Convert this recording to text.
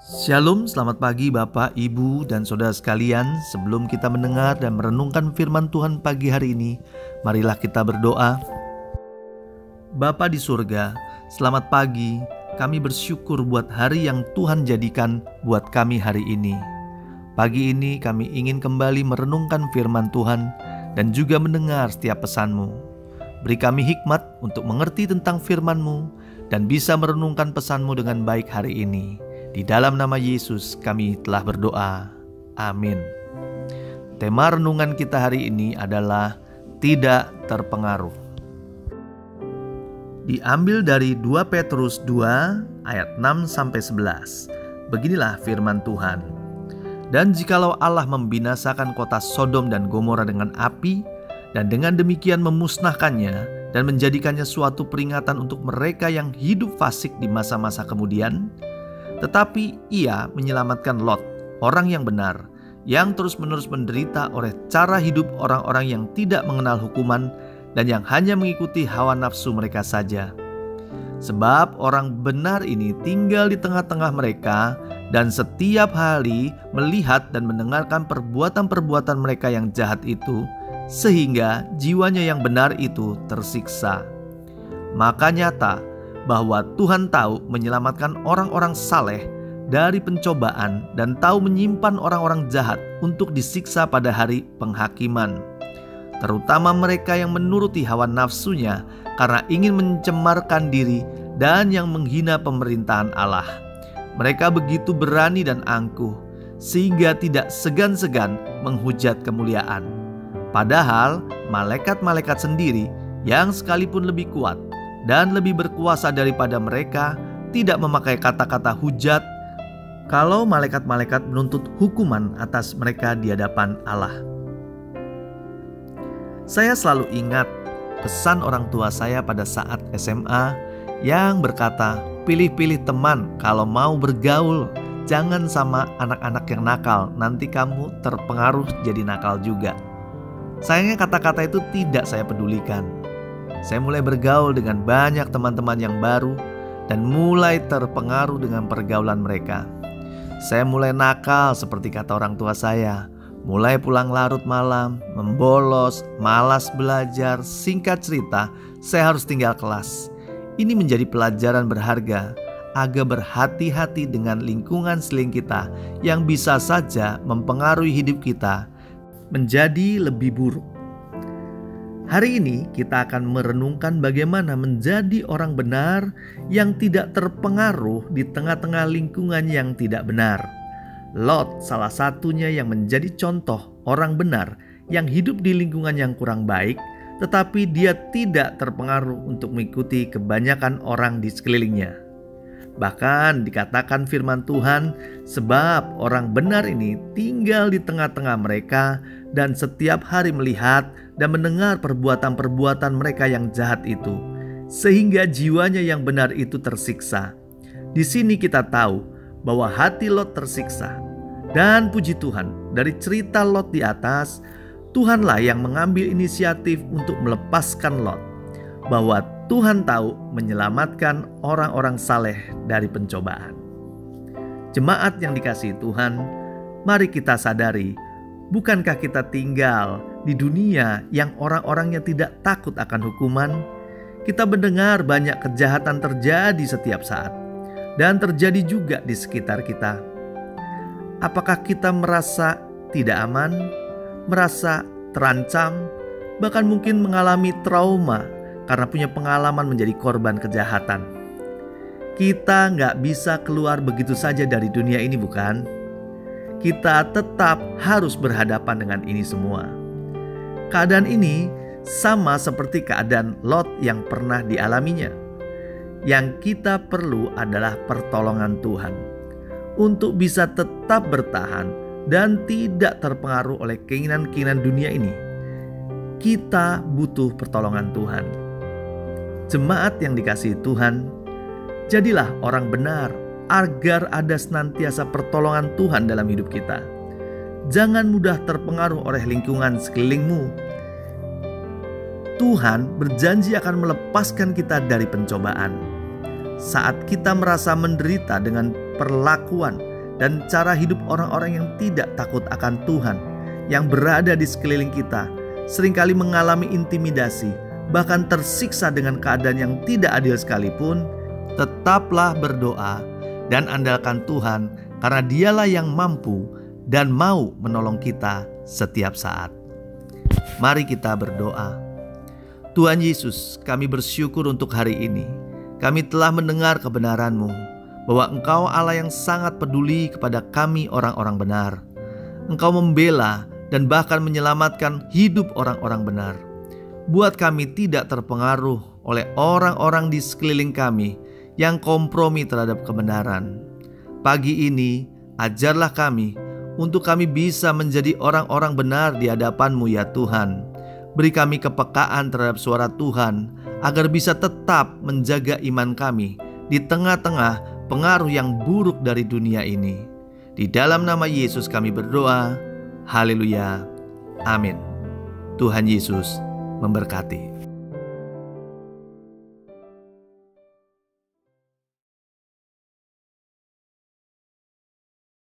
Shalom, selamat pagi Bapak, Ibu, dan Saudara sekalian. Sebelum kita mendengar dan merenungkan firman Tuhan pagi hari ini, marilah kita berdoa. Bapa di surga, selamat pagi. Kami bersyukur buat hari yang Tuhan jadikan buat kami hari ini. Pagi ini kami ingin kembali merenungkan firman Tuhan dan juga mendengar setiap pesan-Mu. Beri kami hikmat untuk mengerti tentang firman-Mu dan bisa merenungkan pesan-Mu dengan baik hari ini. Di dalam nama Yesus kami telah berdoa. Amin. Tema renungan kita hari ini adalah tidak terpengaruh. Diambil dari 2 Petrus 2 ayat 6-11. Beginilah firman Tuhan. Dan jikalau Allah membinasakan kota Sodom dan Gomora dengan api, dan dengan demikian memusnahkannya dan menjadikannya suatu peringatan untuk mereka yang hidup fasik di masa-masa kemudian, tetapi ia menyelamatkan Lot, orang yang benar, yang terus-menerus menderita oleh cara hidup orang-orang yang tidak mengenal hukuman dan yang hanya mengikuti hawa nafsu mereka saja. Sebab orang benar ini tinggal di tengah-tengah mereka dan setiap hari melihat dan mendengarkan perbuatan-perbuatan mereka yang jahat itu, sehingga jiwanya yang benar itu tersiksa. Maka nyata bahwa Tuhan tahu menyelamatkan orang-orang saleh dari pencobaan dan tahu menyimpan orang-orang jahat untuk disiksa pada hari penghakiman, terutama mereka yang menuruti hawa nafsunya karena ingin mencemarkan diri dan yang menghina pemerintahan Allah. Mereka begitu berani dan angkuh sehingga tidak segan-segan menghujat kemuliaan. Padahal malaikat-malaikat sendiri yang sekalipun lebih kuat dan lebih berkuasa daripada mereka tidak memakai kata-kata hujat kalau malaikat-malaikat menuntut hukuman atas mereka di hadapan Allah. Saya selalu ingat pesan orang tua saya pada saat SMA yang berkata, pilih-pilih teman kalau mau bergaul, jangan sama anak-anak yang nakal, nanti kamu terpengaruh jadi nakal juga. Sayangnya kata-kata itu tidak saya pedulikan. Saya mulai bergaul dengan banyak teman-teman yang baru dan mulai terpengaruh dengan pergaulan mereka. Saya mulai nakal seperti kata orang tua saya, mulai pulang larut malam, membolos, malas belajar. Singkat cerita, saya harus tinggal kelas. Ini menjadi pelajaran berharga agar berhati-hati dengan lingkungan sekeliling kita yang bisa saja mempengaruhi hidup kita menjadi lebih buruk. Hari ini kita akan merenungkan bagaimana menjadi orang benar yang tidak terpengaruh di tengah-tengah lingkungan yang tidak benar. Lot salah satunya yang menjadi contoh orang benar yang hidup di lingkungan yang kurang baik, tetapi dia tidak terpengaruh untuk mengikuti kebanyakan orang di sekelilingnya. Bahkan dikatakan firman Tuhan, sebab orang benar ini tinggal di tengah-tengah mereka dan setiap hari melihat dan mendengar perbuatan-perbuatan mereka yang jahat itu, sehingga jiwanya yang benar itu tersiksa. Di sini kita tahu bahwa hati Lot tersiksa. Dan puji Tuhan, dari cerita Lot di atas, Tuhanlah yang mengambil inisiatif untuk melepaskan Lot, bahwa Tuhan tahu menyelamatkan orang-orang saleh dari pencobaan. Jemaat yang dikasihi Tuhan, mari kita sadari, bukankah kita tinggal di dunia yang orang-orangnya tidak takut akan hukuman? Kita mendengar banyak kejahatan terjadi setiap saat dan terjadi juga di sekitar kita. Apakah kita merasa tidak aman, merasa terancam, bahkan mungkin mengalami trauma karena punya pengalaman menjadi korban kejahatan? Kita nggak bisa keluar begitu saja dari dunia ini, bukan? Kita tetap harus berhadapan dengan ini semua. Keadaan ini sama seperti keadaan Lot yang pernah dialaminya. Yang kita perlu adalah pertolongan Tuhan untuk bisa tetap bertahan dan tidak terpengaruh oleh keinginan-keinginan dunia ini. Kita butuh pertolongan Tuhan. Jemaat yang dikasihi Tuhan, jadilah orang benar agar ada senantiasa pertolongan Tuhan dalam hidup kita. Jangan mudah terpengaruh oleh lingkungan sekelilingmu. Tuhan berjanji akan melepaskan kita dari pencobaan. Saat kita merasa menderita dengan perlakuan dan cara hidup orang-orang yang tidak takut akan Tuhan, yang berada di sekeliling kita, seringkali mengalami intimidasi, bahkan tersiksa dengan keadaan yang tidak adil sekalipun, tetaplah berdoa dan andalkan Tuhan, karena Dialah yang mampu dan mau menolong kita setiap saat. Mari kita berdoa. Tuhan Yesus, kami bersyukur untuk hari ini. Kami telah mendengar kebenaran-Mu, bahwa Engkau Allah yang sangat peduli kepada kami orang-orang benar. Engkau membela dan bahkan menyelamatkan hidup orang-orang benar. Buat kami tidak terpengaruh oleh orang-orang di sekeliling kami yang kompromi terhadap kebenaran. Pagi ini, ajarlah kami untuk kami bisa menjadi orang-orang benar di hadapan-Mu ya Tuhan. Beri kami kepekaan terhadap suara Tuhan, agar bisa tetap menjaga iman kami di tengah-tengah pengaruh yang buruk dari dunia ini. Di dalam nama Yesus kami berdoa. Haleluya. Amin. Tuhan Yesus memberkati.